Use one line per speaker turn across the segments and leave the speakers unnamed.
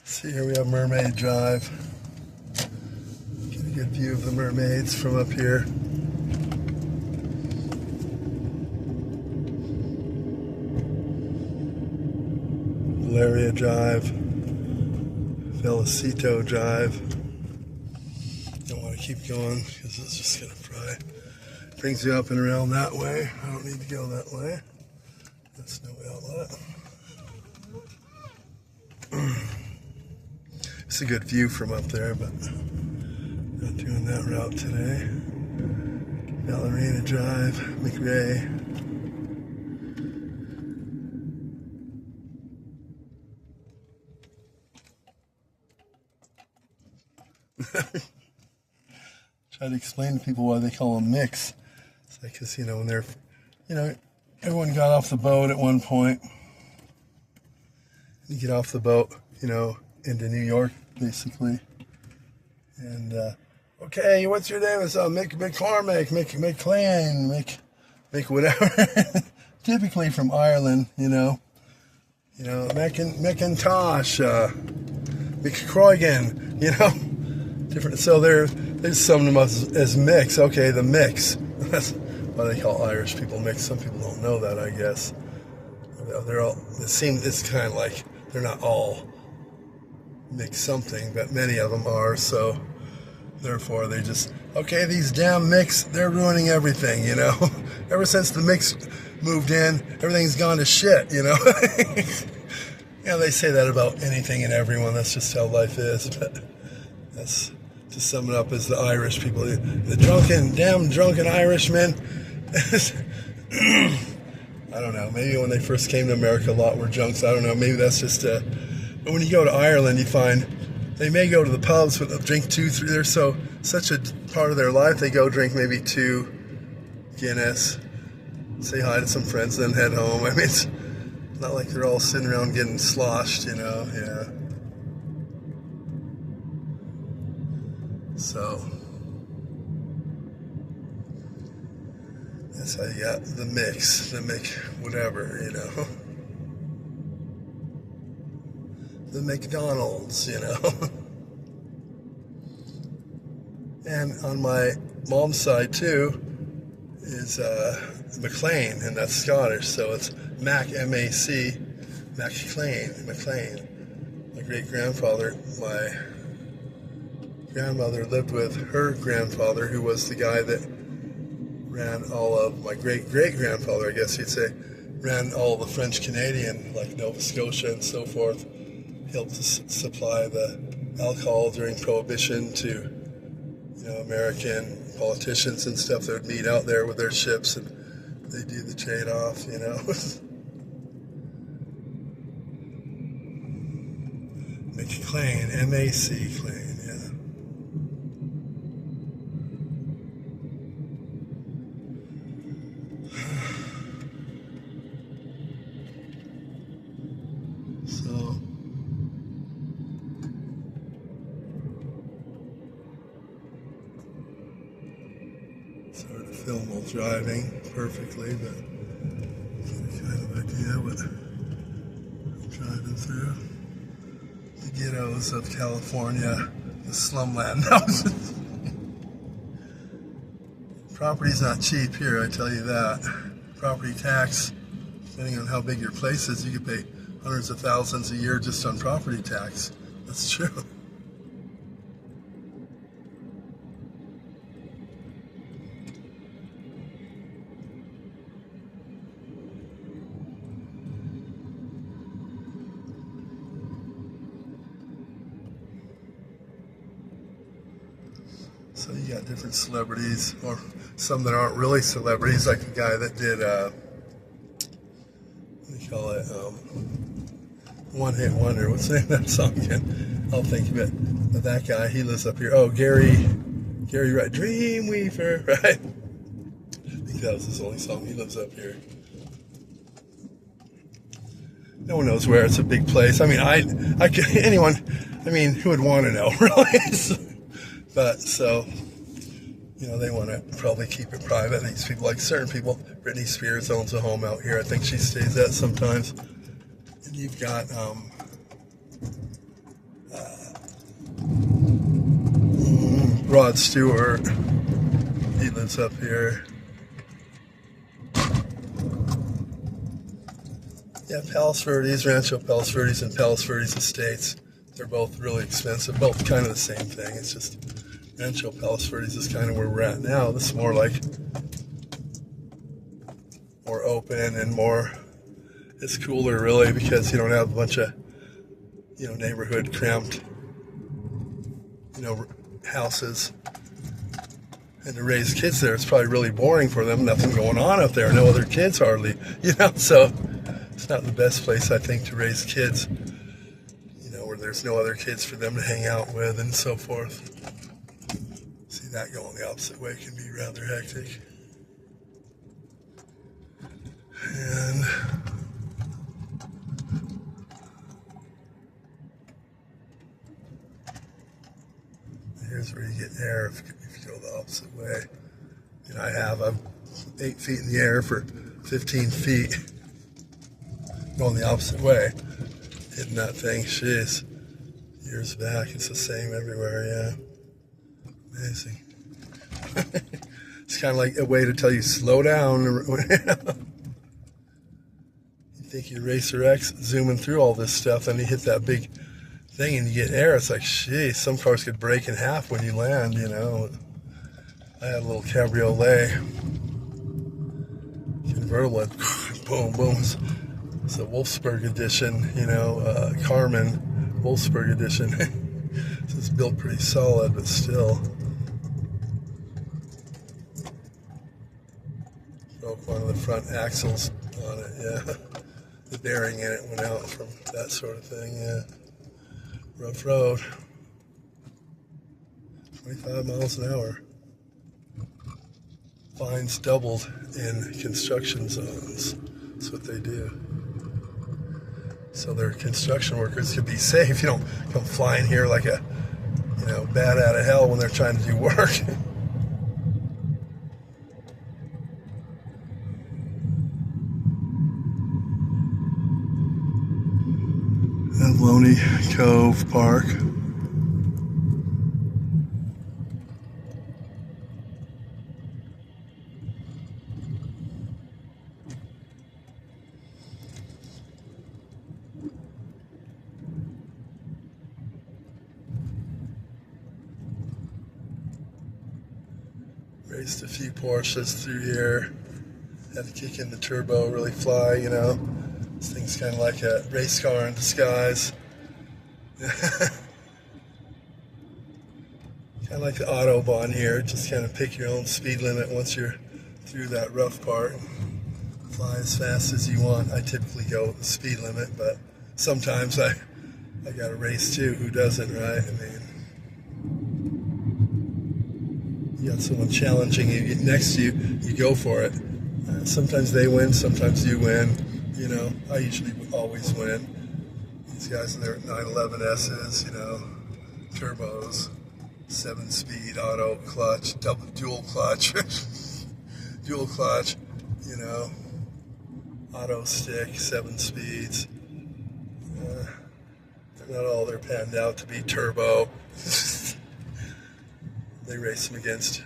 See, here we have Mermaid Drive. Get a good view of the mermaids from up here. Valeria Drive, Felicito Drive. Don't want to keep going because it's just going to fry. Brings you up and around that way. I don't need to go that way. That's no outlet. It's a good view from up there, but not doing that route today. Ballerina Drive, McRae. Try to explain to people why they call them mix. It's like, because, when they're, everyone got off the boat at one point. You get off the boat, into New York, basically. And, okay, what's your name? It's Mick McCormick, Mick McLean, Mick whatever. Typically from Ireland, Macintosh, McCroigan, different. So they just sum them up as mix. Okay, the mix. That's why they call Irish people mix. Some people don't know that, I guess. They're all. It's kind of like they're not all mix something, but many of them are. So therefore, they just these damn mix. They're ruining everything. Ever since the mix moved in, everything's gone to shit. They say that about anything and everyone. That's just how life is. But that's to sum it up as the Irish people, the damn drunken Irishmen. I don't know. Maybe when they first came to America, a lot were drunks. I don't know. Maybe that's just. But when you go to Ireland, you find they may go to the pubs, but they'll drink 2, 3. They're such a part of their life. They go drink maybe 2 Guinness, say hi to some friends, then head home. I mean, it's not like they're all sitting around getting sloshed, Yeah. So that's how you got the mix, whatever, the McDonald's, And on my mom's side too is McLean, and that's Scottish, so it's Mac, M-A-C, McLean. My great-grandfather, my grandmother lived with her grandfather, who was the guy that ran all of my great-great-grandfather, I guess you'd say, ran all the French-Canadian, like Nova Scotia and so forth, helped to supply the alcohol during Prohibition to, American politicians and stuff that would meet out there with their ships, and they do the trade off, McLean, M-A-C, Clain, yeah. So, sort of film while driving perfectly, but kind of idea what I'm driving through. The ghettos of California, the slumland. Property's not cheap here, I tell you that. Property tax, depending on how big your place is, you could pay hundreds of thousands a year just on property tax. That's true. So you got different celebrities, or some that aren't really celebrities, like the guy that did, what do you call it, One Hit Wonder. What's the name of that song again? I'll think of it. But that guy, he lives up here. Oh, Gary Wright, Dreamweaver, right? That was his only song. He lives up here. No one knows where. It's a big place. I mean, anyone. I mean, who would want to know, really? But so, they want to probably keep it private. These people, like certain people, Britney Spears owns a home out here. I think she stays at sometimes. And you've got Rod Stewart. He lives up here. Yeah, Palos Verdes, Rancho Palos Verdes, and Palos Verdes Estates. They're both really expensive, both kind of the same thing. It's just Rancho Palos Verdes is kind of where we're at now. This is more like more open and more. It's cooler, really, because you don't have a bunch of neighborhood cramped houses. And to raise kids there, it's probably really boring for them. Nothing going on up there. No other kids hardly. So it's not the best place, I think, to raise kids. Where there's no other kids for them to hang out with and so forth. See, that going the opposite way can be rather hectic. And here's where you get air if you go the opposite way. I'm 8 feet in the air for 15 feet going the opposite way. Hitting that thing, jeez. Years back, it's the same everywhere, yeah. Amazing. It's kind of like a way to tell you slow down. You think you Racer X zooming through all this stuff, and you hit that big thing and you get air. It's like, geez, some cars could break in half when you land, I had a little cabriolet convertible, boom, boom. It's a Wolfsburg edition, Carmen Wolfsburg edition. So it's built pretty solid, but still. Broke one of the front axles on it, yeah. The bearing in it went out from that sort of thing, yeah. Rough road. 25 miles an hour. Fines doubled in construction zones. That's what they do. So their construction workers could be safe. You don't come flying here like a, bat out of hell when they're trying to do work. And Loney Cove Park. Raced a few Porsches through here. Had to kick in the turbo, really fly, This thing's kind of like a race car in disguise. Kind of like the Autobahn here. Just kind of pick your own speed limit once you're through that rough part. Fly as fast as you want. I typically go with the speed limit, but sometimes I got to race too. Who doesn't, right? You got someone challenging you next to you, you go for it. Sometimes they win, sometimes you win. I usually always win. These guys in their 911Ss, turbos, 7-speed, auto clutch, dual clutch, dual clutch, auto stick, 7 speeds. They're not all they're panned out to be turbo. They race them against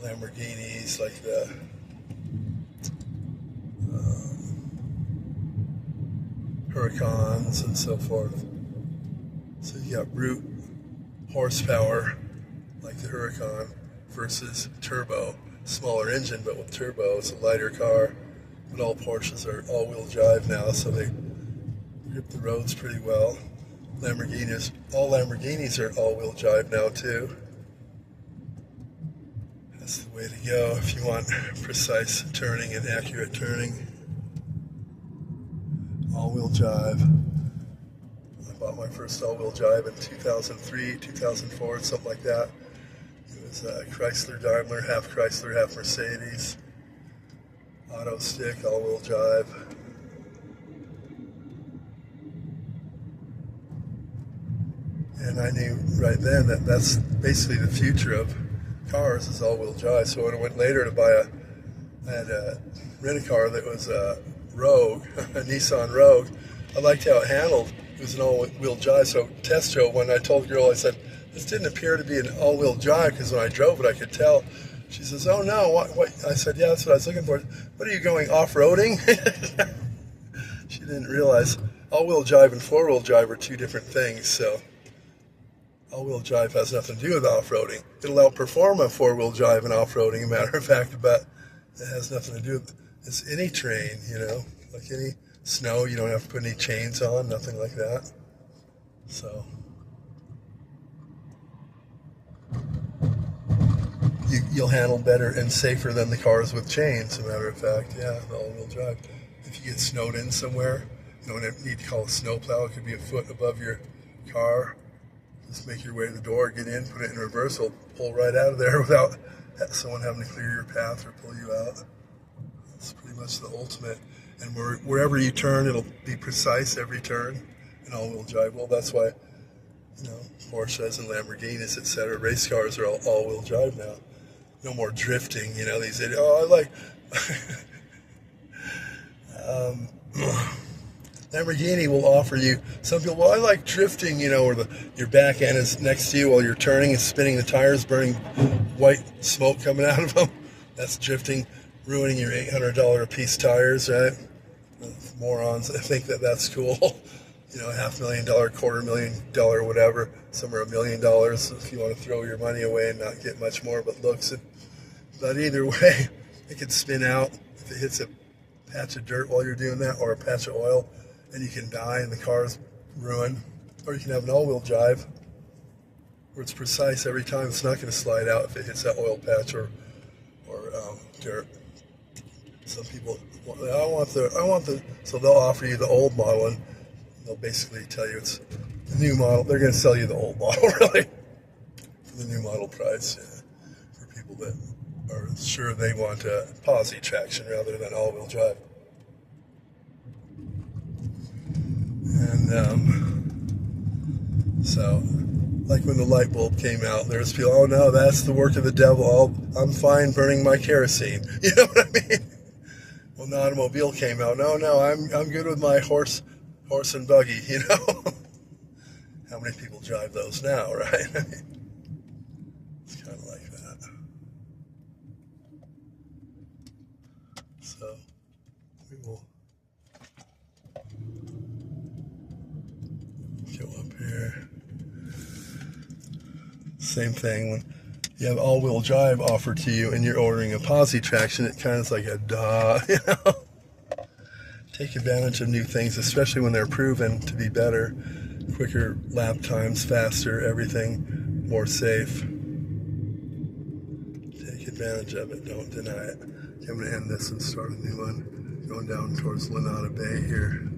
Lamborghinis, like the Huracans and so forth. So you got brute horsepower, like the Huracan, versus turbo, smaller engine, but with turbo. It's a lighter car. But all Porsches are all-wheel drive now, so they grip the roads pretty well. All Lamborghinis are all-wheel drive now too. That's the way to go if you want precise turning and accurate turning. All-wheel drive. I bought my first all-wheel drive in 2003, 2004, something like that. It was Chrysler Daimler, half Chrysler, half Mercedes. Auto stick, all-wheel drive. And I knew right then that that's basically the future of cars is all-wheel drive. So when I went later to buy I had to rent a car that was a Rogue, a Nissan Rogue. I liked how it handled. It was an all-wheel drive. So test drove when I told the girl, I said, this didn't appear to be an all-wheel drive because when I drove it, I could tell. She says, oh no, what? I said, yeah, that's what I was looking for. What are you going, off-roading? She didn't realize all-wheel drive and four-wheel drive are two different things. So all-wheel drive has nothing to do with off-roading. It'll outperform a four-wheel drive in off-roading, a matter of fact, but it has nothing to do with it's any terrain, like any snow. You don't have to put any chains on, nothing like that. So you'll handle better and safer than the cars with chains, as a matter of fact. Yeah, the all-wheel drive. If you get snowed in somewhere, you don't need to call a snowplow. It could be a foot above your car. Just make your way to the door, get in, put it in reverse. It'll pull right out of there without someone having to clear your path or pull you out. It's pretty much the ultimate. And wherever you turn, it'll be precise every turn in all-wheel drive. Well, that's why, Porsches and Lamborghinis, etc. Race cars are all-wheel drive now. No more drifting, these idiots. Oh, I like... Lamborghini will offer you, some people, well, I like drifting, where your back end is next to you while you're turning and spinning the tires, burning white smoke coming out of them. That's drifting, ruining your $800 a piece tires, right? Morons, I think that's cool. $500,000, $250,000, whatever. Some are $1 million if you want to throw your money away and not get much more but looks. But either way, it could spin out if it hits a patch of dirt while you're doing that, or a patch of oil, and you can die and the car's ruined. Or you can have an all-wheel drive where it's precise every time. It's not going to slide out if it hits that oil patch or dirt. Some people, I want the, so they'll offer you the old model, and they'll basically tell you it's the new model. They're going to sell you the old model, really, for the new model price, for people that are sure they want a posi traction rather than all-wheel drive. And so, like when the light bulb came out, there's people, oh no, that's the work of the devil. I'm fine burning my kerosene. You know what I mean? When the automobile came out, no, I'm good with my horse and buggy. How many people drive those now, right? It's kind of like that. So we will go up here. Same thing when you have all-wheel drive offered to you and you're ordering a posi traction, it kind of is like a duh, Take advantage of new things, especially when they're proven to be better, quicker lap times, faster, everything, more safe. Take advantage of it, don't deny it. Okay, I'm going to end this and start a new one, going down towards Lanada Bay here.